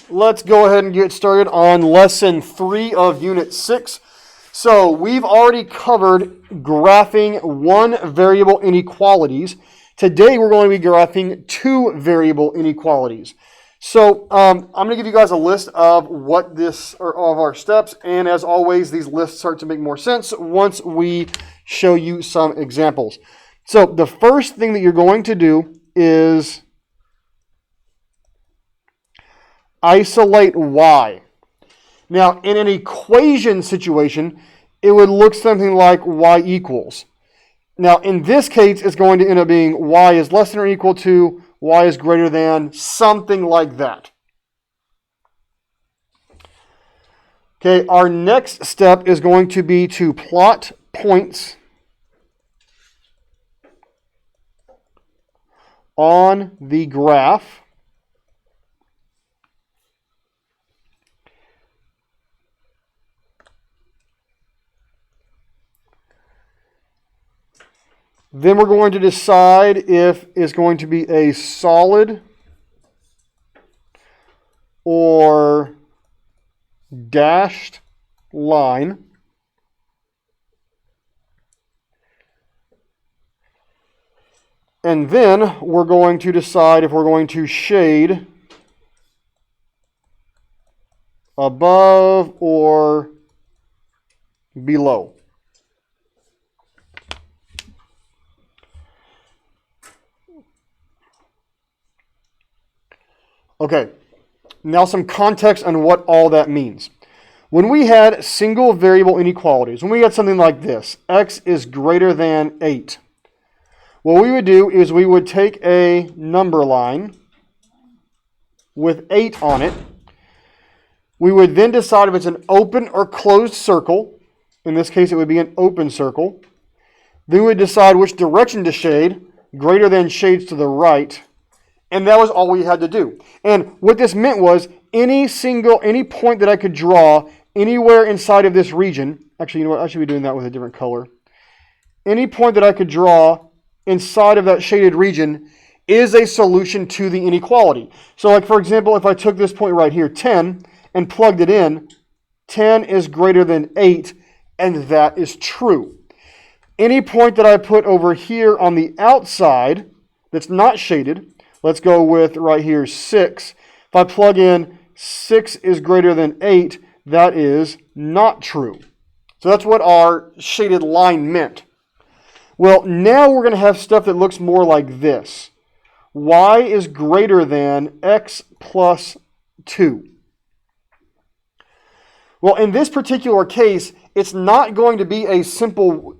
Let's go ahead and get started on lesson 3 of unit 6. So we've already covered graphing one variable inequalities. Today we're going to be graphing two variable inequalities. So I'm going to give you guys a list of of our steps, and as always, these lists start to make more sense once we show you some examples. So the first thing that you're going to do is isolate y. Now, in an equation situation, it would look something like y equals. Now, in this case, it's going to end up being y is less than or equal to, y is greater than, something like that. Okay, our next step is going to be to plot points on the graph. Then we're going to decide if it's going to be a solid or dashed line. And then we're going to decide if we're going to shade above or below. Okay, now some context on what all that means. When we had single variable inequalities, when we had something like this, x is greater than 8, what we would do is we would take a number line with 8 on it. We would then decide if it's an open or closed circle. In this case, it would be an open circle. Then we would decide which direction to shade, greater than shades to the right. And that was all we had to do. And what this meant was any point that I could draw anywhere inside of this region, actually, you know what, I should be doing that with a different color. Any point that I could draw inside of that shaded region is a solution to the inequality. So like, for example, if I took this point right here, 10, and plugged it in, 10 is greater than 8, and that is true. Any point that I put over here on the outside that's not shaded, let's go with right here 6. If I plug in 6 is greater than 8, that is not true. So that's what our shaded line meant. Well, now we're going to have stuff that looks more like this. Y is greater than x plus 2. Well, in this particular case, it's not going to be a simple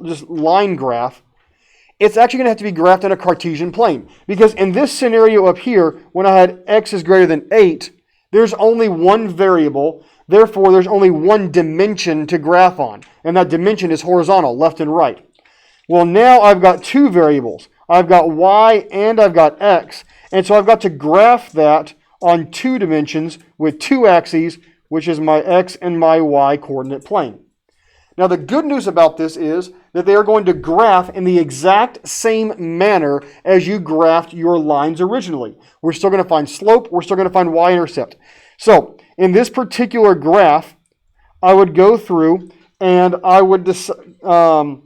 just line graph. It's actually going to have to be graphed in a Cartesian plane. Because in this scenario up here, when I had x is greater than 8, there's only one variable. Therefore, there's only one dimension to graph on. And that dimension is horizontal, left and right. Well, now I've got two variables. I've got y and I've got x. And so I've got to graph that on two dimensions with two axes, which is my x and my y coordinate plane. Now, the good news about this is that they are going to graph in the exact same manner as you graphed your lines originally. We're still going to find slope. We're still going to find y-intercept. So, in this particular graph, I would go through and I would go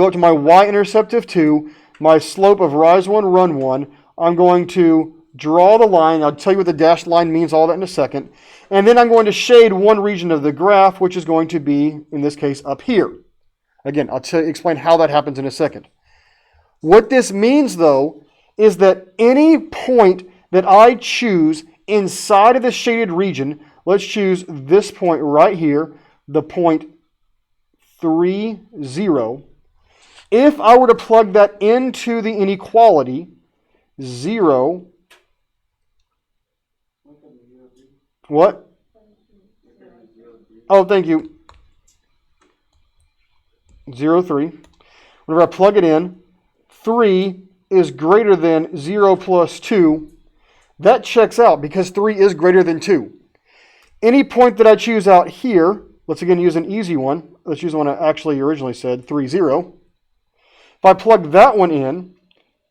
up to my y-intercept of 2, my slope of rise 1, run 1. I'm going to draw the line. I'll tell you what the dashed line means, all that in a second. And then I'm going to shade one region of the graph, which is going to be, in this case, up here. Again, I'll explain how that happens in a second. What this means, though, is that any point that I choose inside of the shaded region, let's choose this point right here, the point 3, 0. If I were to plug that into the inequality, 0, what? Oh, thank you. 0, 3. Whenever I plug it in, 3 is greater than 0 plus 2. That checks out because 3 is greater than 2. Any point that I choose out here, let's again use an easy one. Let's use the one I actually originally said, 3, 0. If I plug that one in,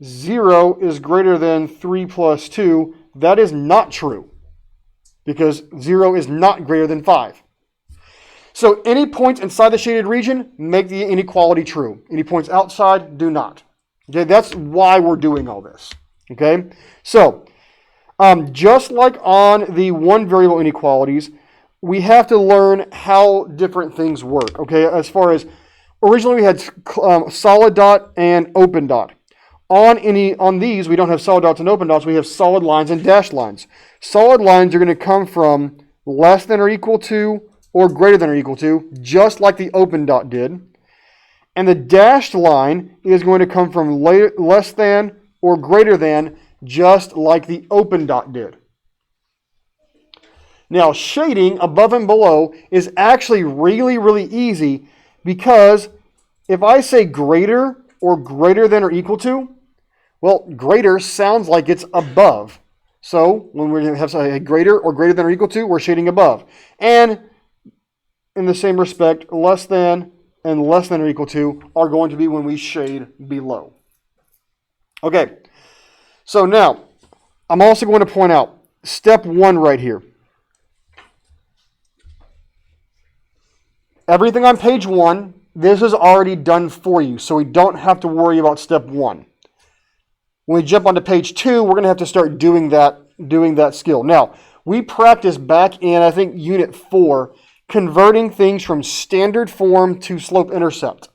0 is greater than 3 plus 2. that is not true because 0 is not greater than 5. So any points inside the shaded region make the inequality true. Any points outside do not. Okay, that's why we're doing all this. Okay, so just like on the one variable inequalities, we have to learn how different things work. Okay, as far as originally we had solid dot and open dot. On these, we don't have solid dots and open dots. We have solid lines and dashed lines. Solid lines are going to come from less than or equal to or greater than or equal to, just like the open dot did. And the dashed line is going to come from less than or greater than, just like the open dot did. Now, shading above and below is actually really, really easy because if I say greater or greater than or equal to, well, greater sounds like it's above. So when we have a greater or greater than or equal to, we're shading above. And in the same respect, less than and less than or equal to are going to be when we shade below. Okay, so now I'm also going to point out step 1 right here. Everything on page 1, this is already done for you, so we don't have to worry about step 1. When we jump onto page 2, we're going to have to start doing that skill. Now, we practiced back in, I think, unit 4, converting things from standard form to slope intercept.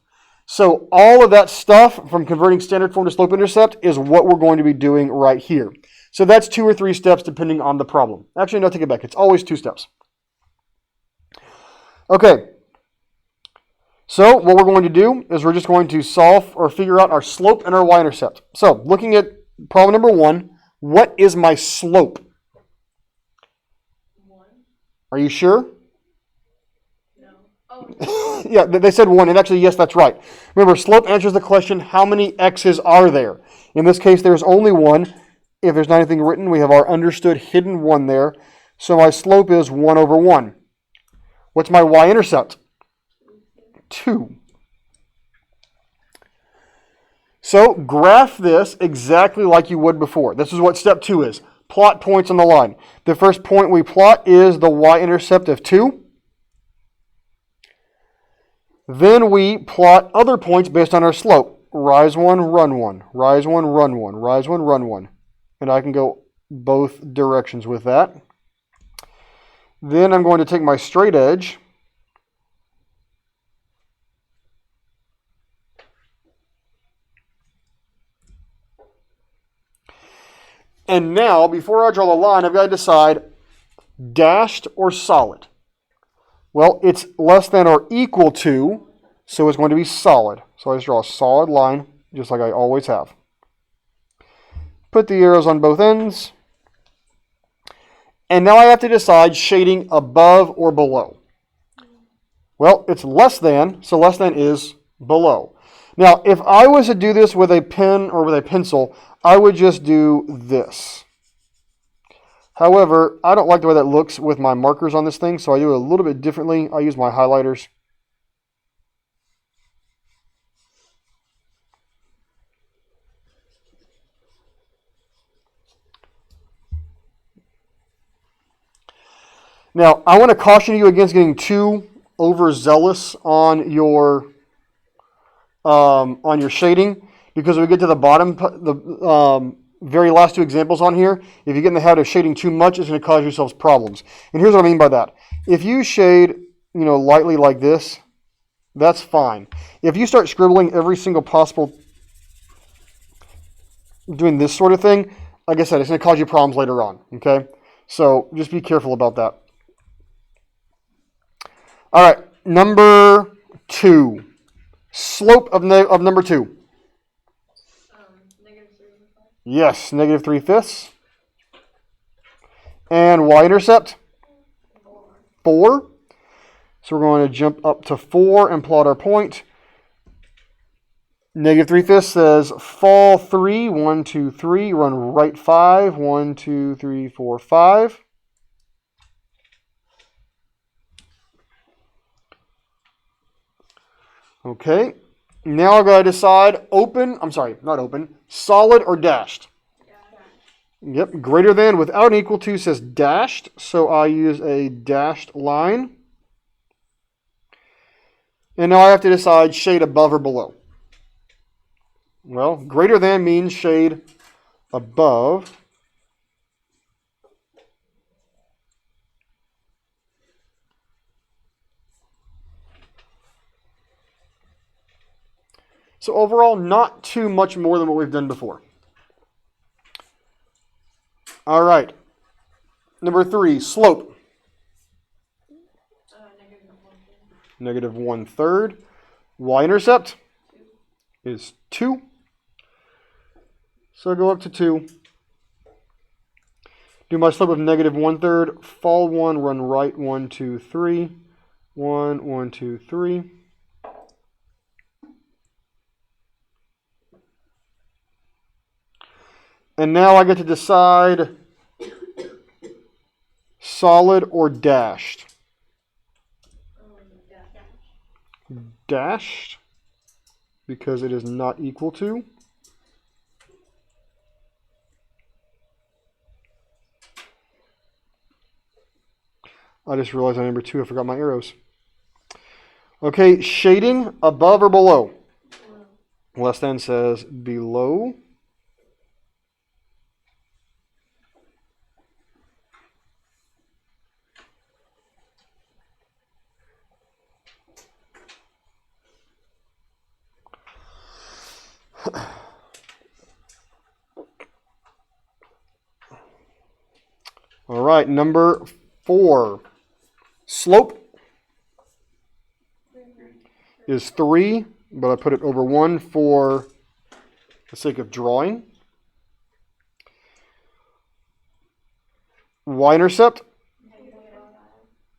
So all of that stuff from converting standard form to slope intercept is what we're going to be doing right here. So that's 2 or 3 steps depending on the problem. Actually, no, take it back. It's always 2 steps. Okay. So what we're going to do is we're just going to solve or figure out our slope and our y-intercept. So looking at problem number 1, what is my slope? 1. Are you sure? No. Oh. Yeah, they said 1, and actually, yes, that's right. Remember, slope answers the question, how many x's are there? In this case, there's only 1. If there's not anything written, we have our understood hidden 1 there. So my slope is 1 over 1. What's my y-intercept? 2. So graph this exactly like you would before. This is what step 2 is. Plot points on the line. The first point we plot is the y-intercept of 2. Then we plot other points based on our slope. Rise 1, run 1. Rise 1, run 1. Rise 1, run 1. And I can go both directions with that. Then I'm going to take my straight edge. And now, before I draw the line, I've got to decide dashed or solid. Well, it's less than or equal to, so it's going to be solid. So I just draw a solid line, just like I always have. Put the arrows on both ends. And now I have to decide shading above or below. Well, it's less than, so less than is below. Now, if I was to do this with a pen or with a pencil, I would just do this. However, I don't like the way that looks with my markers on this thing, so I do it a little bit differently. I use my highlighters. Now, I want to caution you against getting too overzealous on your shading, because when we get to the bottom, the very last 2 examples on here, if you get in the habit of shading too much, it's going to cause yourselves problems. And here's what I mean by that. If you shade, lightly like this, that's fine. If you start scribbling every single possible, doing this sort of thing, like I said, it's going to cause you problems later on, okay? So just be careful about that. All right, number 2. Slope of number 2. -3/5. Yes, -3/5. And y-intercept? 4. So we're going to jump up to 4 and plot our point. -3/5 says fall 3, 1, 2, 3, run right 5, 1, 2, 3, 4, 5. Okay, now I've got to decide solid or dashed. Yep, greater than without an equal to says dashed, so I use a dashed line. And now I have to decide shade above or below. Well, greater than means shade above. So overall, not too much more than what we've done before. All right. Number 3, slope. Negative 1/3. Negative 1/3. Y-intercept is 2. So go up to 2. Do my slope of negative 1/3. Fall 1, run right 1, 2, 3. 1, 1, 2, 3. And now I get to decide solid or dashed. Dashed, because it is not equal to. I just realized on number 2 I forgot my arrows. Okay, shading above or below. Less than says below. All right, number 4. Slope is 3, but I put it over 1 for the sake of drawing. Y-intercept,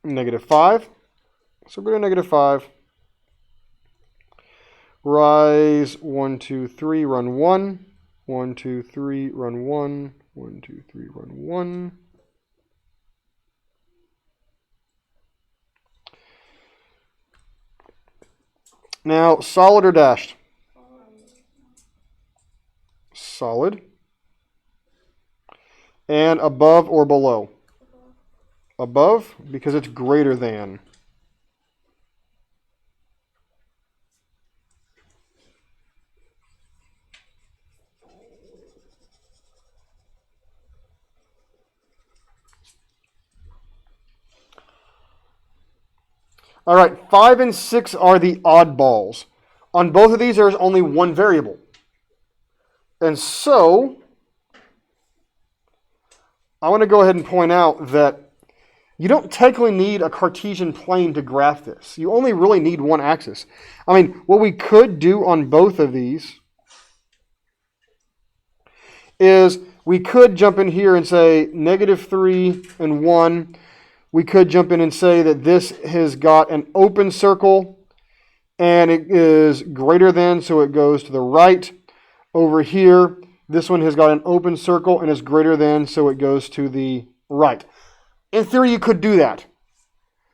negative 5. So go to negative 5. Rise 1, 2, 3, run 1. 1, 2, 3, run 1. 1, 2, 3, run 1. Now, solid or dashed? Solid. And above or below? Above, because it's greater than. All right, 5 and 6 are the oddballs. On both of these, there's only one variable. And so, I want to go ahead and point out that you don't technically need a Cartesian plane to graph this. You only really need one axis. I mean, what we could do on both of these is we could jump in here and say negative 3 and 1. We could jump in and say that this has got an open circle and it is greater than, so it goes to the right. Over here, this one has got an open circle and is greater than, so it goes to the right. In theory, you could do that.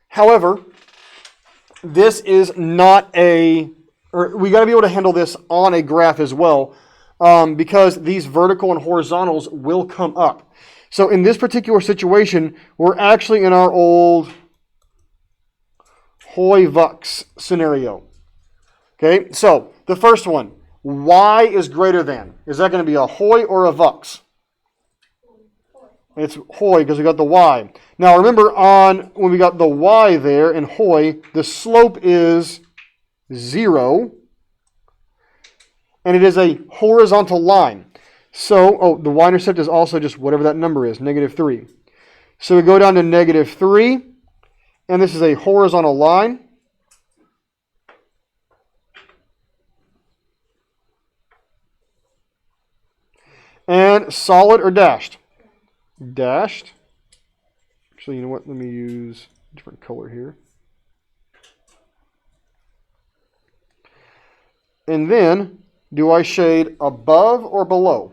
However, this is not we got to be able to handle this on a graph as well, because these vertical and horizontals will come up. So in this particular situation, we're actually in our old Hoy-Vux scenario. Okay, so the first one, y is greater than. Is that going to be a Hoy or a Vux? It's Hoy because we got the y. Now remember when we got the y there in Hoy, the slope is 0. And it is a horizontal line. So, the y-intercept is also just whatever that number is, negative 3. So we go down to negative 3, and this is a horizontal line. And solid or dashed? Dashed. Actually, you know what? Let me use a different color here. And then, do I shade above or below?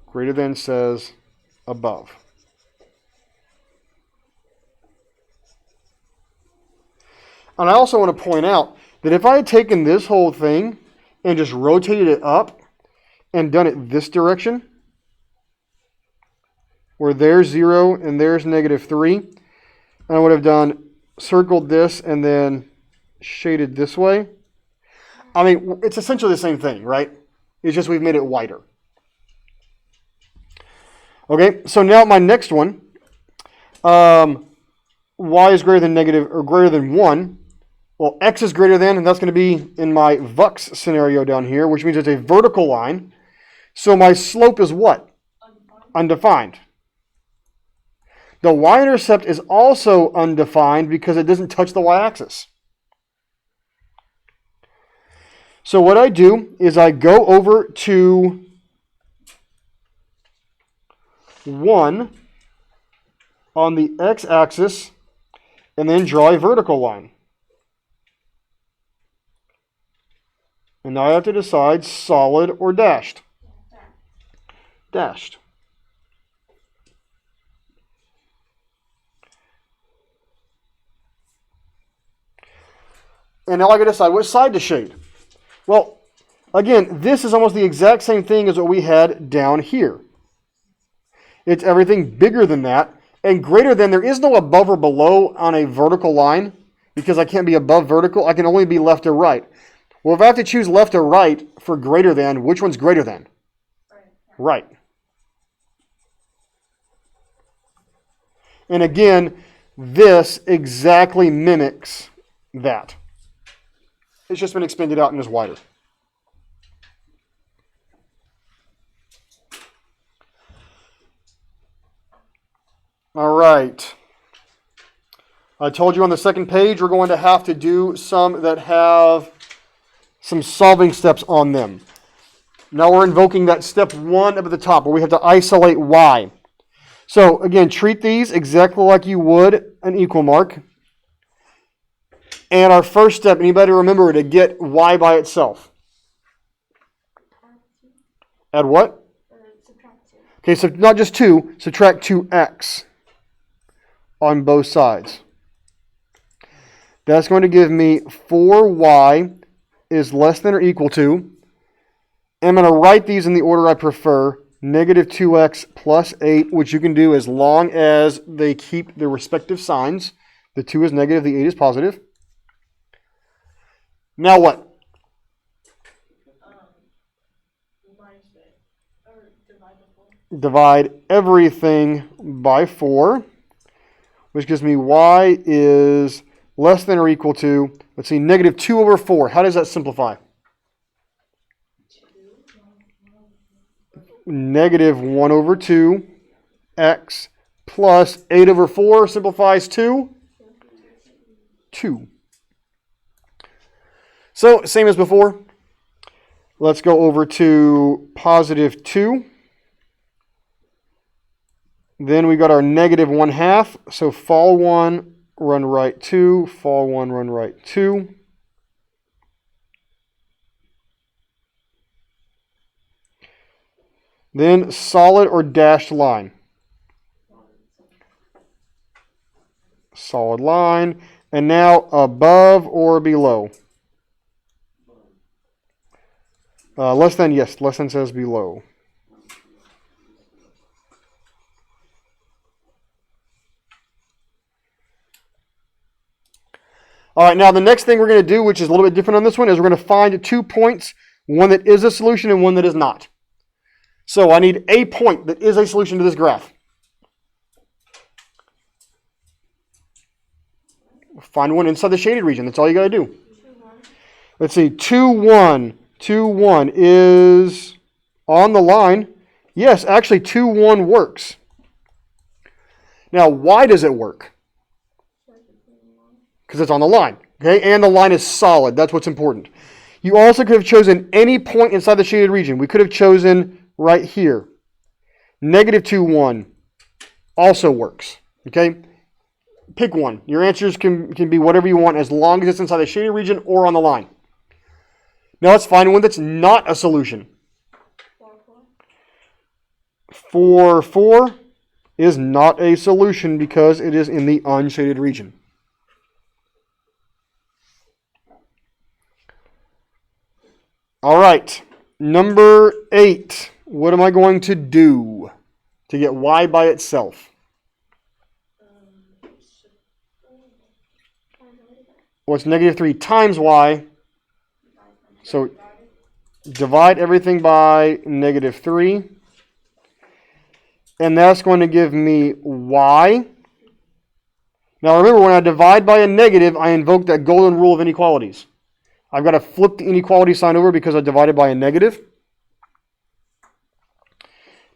Greater than says above. And I also want to point out that if I had taken this whole thing and just rotated it up and done it this direction, where there's 0 and there's -3, and I would have done circled this and then shaded this way. I mean, it's essentially the same thing, right? It's just we've made it wider. Okay, so now my next one, y is greater than negative or greater than 1. Well, x is greater than, and that's going to be in my Vux scenario down here, which means it's a vertical line. So my slope is what? Undefined. The y-intercept is also undefined because it doesn't touch the y-axis. So what I do is I go over to 1 on the x-axis and then draw a vertical line. And now I have to decide solid or dashed. Dashed. And now I got to decide what side to shade. Well, again, this is almost the exact same thing as what we had down here. It's everything bigger than that. And greater than, there is no above or below on a vertical line because I can't be above vertical. I can only be left or right. Well, if I have to choose left or right for greater than, which one's greater than? Right. And again, this exactly mimics that. It's just been expanded out and is wider. All right. I told you on the second page we're going to have to do some that have some solving steps on them. Now we're invoking that step 1 up at the top where we have to isolate y. So again, treat these exactly like you would an equal mark. And our first step, anybody remember to get y by itself? Add what? Okay, so not just 2, subtract 2x on both sides. That's going to give me 4y is less than or equal to. I'm going to write these in the order I prefer. -2x plus 8, which you can do as long as they keep their respective signs. The 2 is negative, the 8 is positive. Now what? Divide everything by 4, which gives me y is less than or equal to, let's see, -2 over 4. How does that simplify? -1 over 2 x plus 8 over 4 simplifies to 2. So, same as before. Let's go over to +2. Then we got our -1/2. So fall 1, run right 2. Fall 1, run right 2. Then solid or dashed line. Solid line. And now above or below. Less than, yes, less than says below. All right, now the next thing we're going to do, which is a little bit different on this one, is we're going to find 2 points, one that is a solution and one that is not. So I need a point that is a solution to this graph. Find one inside the shaded region. That's all you got to do. Let's see, 2, 1. 2, 1 is on the line. Yes, actually 2, 1 works. Now, why does it work? Because it's on the line. Okay, and the line is solid. That's what's important. You also could have chosen any point inside the shaded region. We could have chosen right here. -2, 1 also works. Okay? Pick one. Your answers can be whatever you want as long as it's inside the shaded region or on the line. Now let's find one that's not a solution. 4, 4 is not a solution because it is in the unshaded region. All right. Number 8. What am I going to do to get y by itself? Well, it's negative 3 times y. So divide everything by negative 3. And that's going to give me y. Now remember, when I divide by a negative, I invoke that golden rule of inequalities. I've got to flip the inequality sign over because I divided by a negative.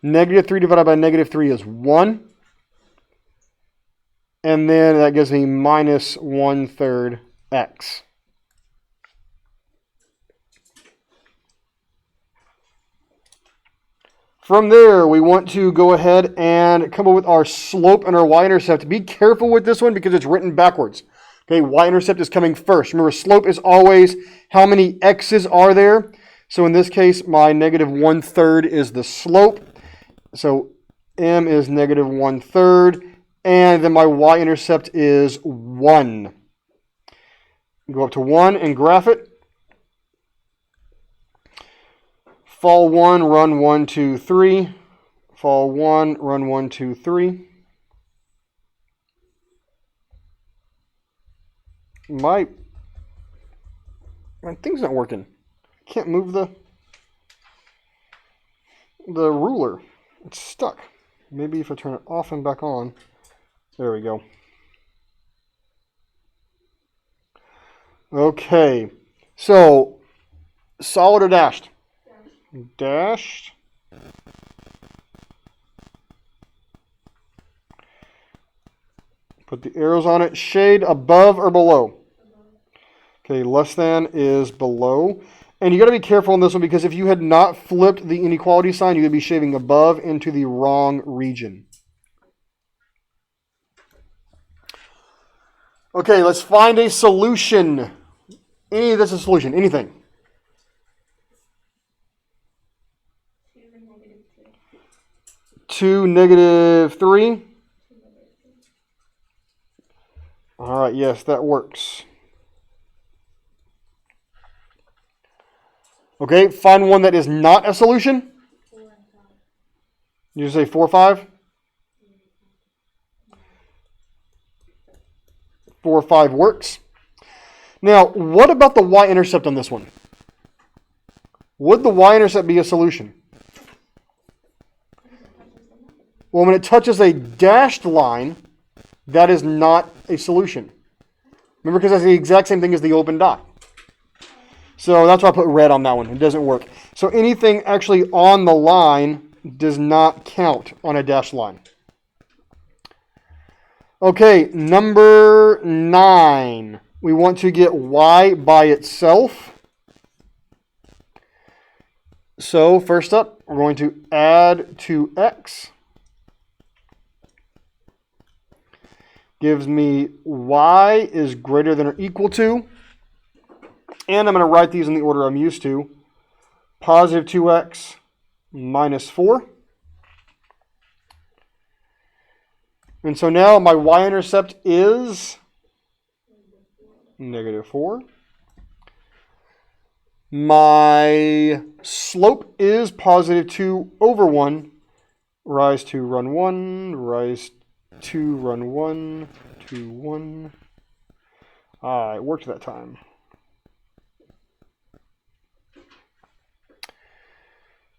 Negative 3 divided by negative 3 is 1. And then that gives me minus 1/3 x. From there, we want to go ahead and come up with our slope and our y-intercept. Be careful with this one because it's written backwards. Okay, y-intercept is coming first. Remember, slope is always how many x's are there. So in this case, my negative 1/3 is the slope. So m is negative 1/3. And then my y-intercept is 1. Go up to 1 and graph it. Fall 1, run 1, 2, 3. Fall 1, run 1, 2, 3. My thing's not working. Can't move the ruler. It's stuck. Maybe if I turn it off and back on. There we go. Okay. So, solid or dashed? Dashed. Put the arrows on it. Shade above or below? Okay, less than is below. And you got to be careful on this one because if you had not flipped the inequality sign, you would be shaving above into the wrong region. Okay, let's find a solution. Any of this is a solution. Anything. 2, negative 3. All right, yes, that works. Okay, find one that is not a solution. 4 and 5. You say 4, 5? 4, 5 works. Now, what about the y-intercept on this one? Would the y-intercept be a solution? Well, when it touches a dashed line, that is not a solution. Remember, because that's the exact same thing as the open dot. So that's why I put red on that one. It doesn't work. So anything actually on the line does not count on a dashed line. Okay, number 9. We want to get y by itself. So first up, we're going to add 2x. Gives me y is greater than or equal to. And I'm going to write these in the order I'm used to. Positive 2x minus 4. And so now my y-intercept is negative 4. My slope is positive 2 over 1. Rise 2, run 1. Rise 2, run 1. 2, 1. It worked that time.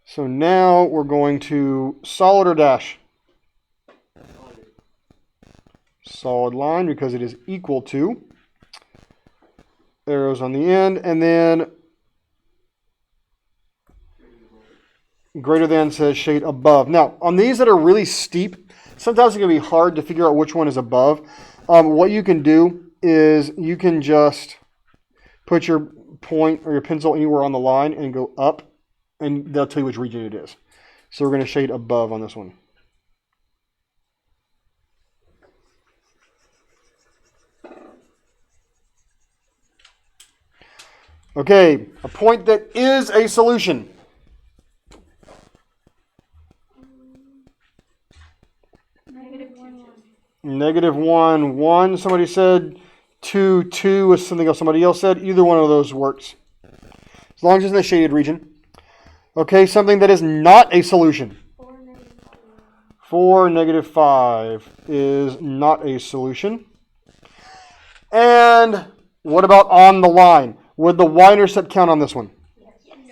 So now we're going to solid or dash? Solid line because it is equal to. Arrows on the end, and then greater than says shade above. Now, on these that are really steep, sometimes it can be hard to figure out which one is above. What you can do is you can just put your point or your pencil anywhere on the line and go up, and they'll tell you which region it is. So we're going to shade above on this one. Okay, a point that is a solution. Negative 1, 1. Somebody said 2, 2 is something else somebody else said. Either one of those works. as long as it's in the shaded region. Okay, something that is not a solution. 4, -5 is not a solution. And what about on the line? Would the y-intercept count on this one?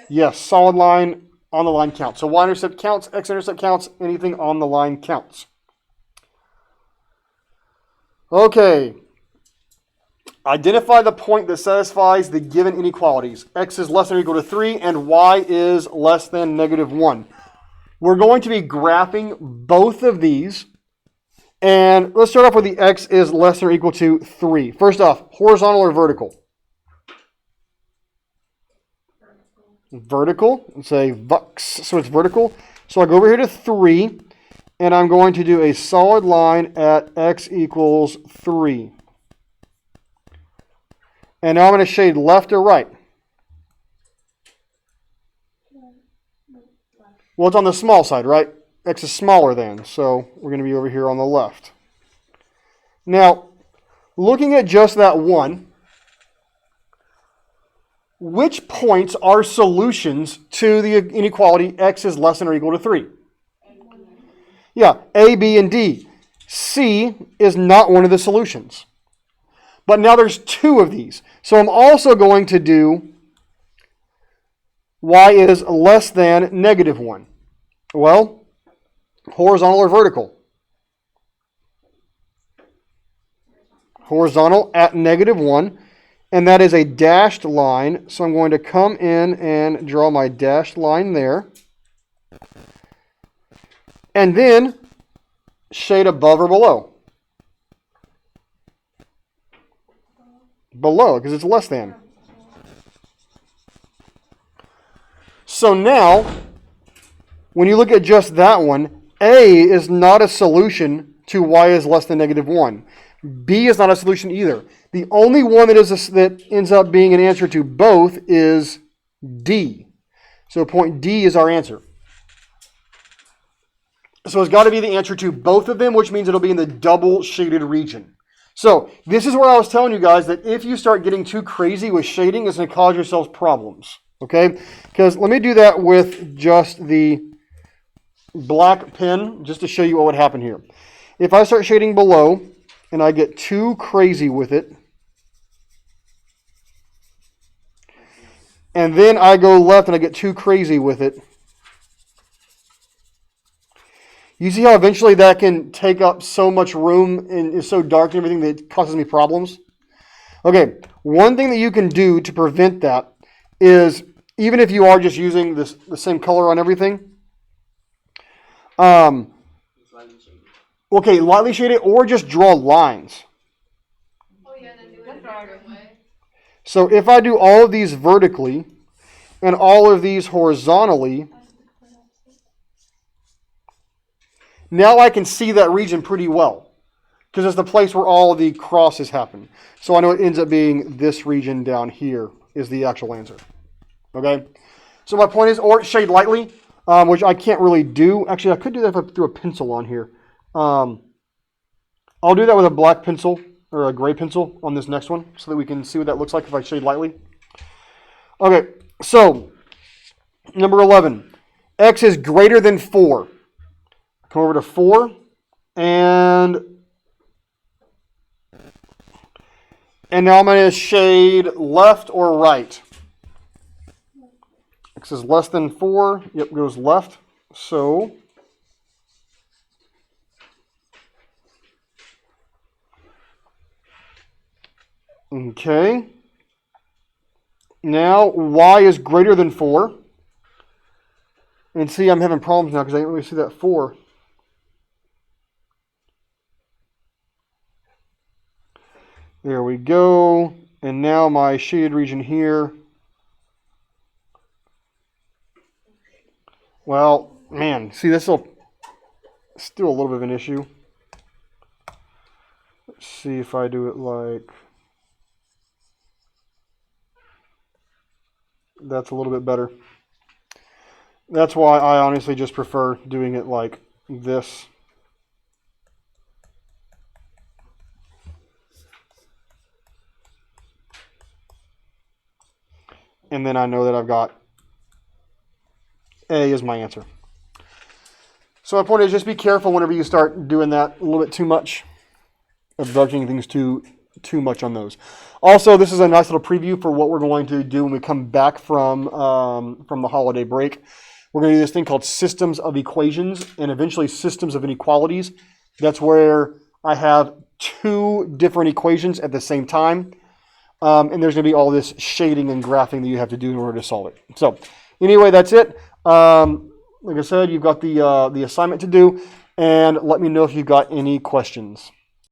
Yes, solid line on the line counts. So y-intercept counts, x-intercept counts, anything on the line counts. Okay. Identify the point that satisfies the given inequalities. X is less than or equal to 3 and y is less than -1. We're going to be graphing both of these. And let's start off with the x is less than or equal to 3. First off, horizontal or vertical? Vertical. Let's say vux. So it's vertical. So I go over here to 3, and I'm going to do a solid line at x equals 3. And now I'm going to shade left or right. Well, it's on the small side, right? X is smaller than, so we're going to be over here on the left. Now, looking at just that one, which points are solutions to the inequality x is less than or equal to 3? Yeah, A, B, and D. C is not one of the solutions. But now there's 2 of these. So I'm also going to do y is less than -1. Well, horizontal or vertical? Horizontal at -1. And that is a dashed line. So I'm going to come in and draw my dashed line there. And then shade above or below. Below, because it's less than. So now, when you look at just that one, A is not a solution to y is less than -1. B is not a solution either. The only one that ends up being an answer to both is D. So point D is our answer. So it's got to be the answer to both of them, which means it'll be in the double shaded region. So this is where I was telling you guys that if you start getting too crazy with shading, it's going to cause yourselves problems. Okay? Because let me do that with just the black pen, just to show you what would happen here. If I start shading below, and I get too crazy with it, and then I go left and I get too crazy with it, you see how eventually that can take up so much room and is so dark and everything that it causes me problems? Okay, one thing that you can do to prevent that is, even if you are just using the same color on everything, okay, lightly shade it or just draw lines. Oh yeah, then do it a different way. So if I do all of these vertically and all of these horizontally, now I can see that region pretty well because it's the place where all of the crosses happen. So I know it ends up being this region down here is the actual answer. Okay? So my point is, or shade lightly, which I can't really do. Actually, I could do that if I threw a pencil on here. I'll do that with a black pencil or a gray pencil on this next one so that we can see what that looks like if I shade lightly. Okay, so number 11. X is greater than 4. Come over to 4 and now I'm going to shade left or right. X is less than 4. Yep, goes left. So okay. Now y is greater than 4. And see, I'm having problems now because I didn't really see that 4. There we go. And now my shaded region here. Well, man, see, this will still a little bit of an issue. Let's see if I do it like that's a little bit better. That's why I honestly just prefer doing it like this. and then I know that I've got A is my answer. So my point is just be careful whenever you start doing that a little bit too much, abducting things too much on those. Also, this is a nice little preview for what we're going to do when we come back from the holiday break. We're going to do this thing called systems of equations and eventually systems of inequalities. That's where I have two different equations at the same time. And there's going to be all this shading and graphing that you have to do in order to solve it. So anyway, that's it. Like I said, you've got the assignment to do. And let me know if you've got any questions.